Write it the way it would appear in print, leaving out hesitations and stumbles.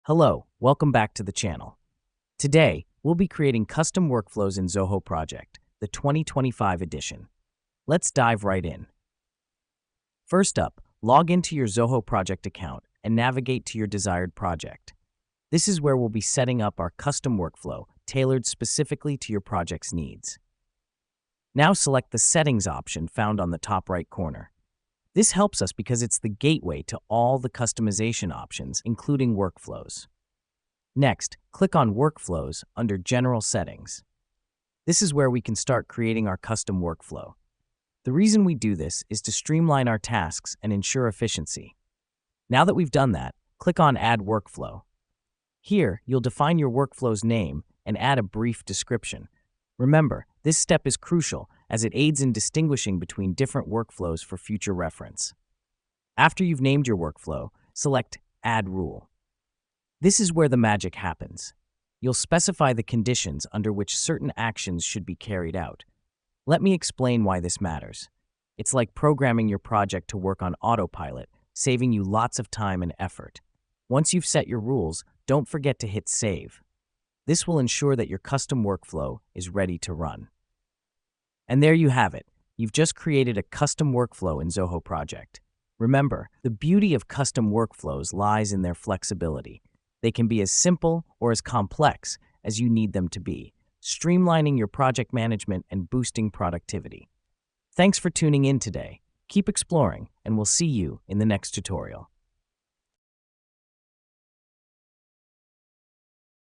Hello, welcome back to the channel. Today, we'll be creating custom workflows in Zoho Project, the 2025 edition. Let's dive right in. First up, log into your Zoho Project account and navigate to your desired project. This is where we'll be setting up our custom workflow, tailored specifically to your project's needs. Now select the Settings option found on the top right corner. This helps us because it's the gateway to all the customization options, including workflows. Next, click on Workflows under General Settings. This is where we can start creating our custom workflow. The reason we do this is to streamline our tasks and ensure efficiency. Now that we've done that, click on Add Workflow. Here, you'll define your workflow's name and add a brief description. Remember, this step is crucial as it aids in distinguishing between different workflows for future reference. After you've named your workflow, select Add Rule. This is where the magic happens. You'll specify the conditions under which certain actions should be carried out. Let me explain why this matters. It's like programming your project to work on autopilot, saving you lots of time and effort. Once you've set your rules, don't forget to hit Save. This will ensure that your custom workflow is ready to run. And there you have it. You've just created a custom workflow in Zoho Project. Remember, the beauty of custom workflows lies in their flexibility. They can be as simple or as complex as you need them to be, streamlining your project management and boosting productivity. Thanks for tuning in today. Keep exploring, and we'll see you in the next tutorial.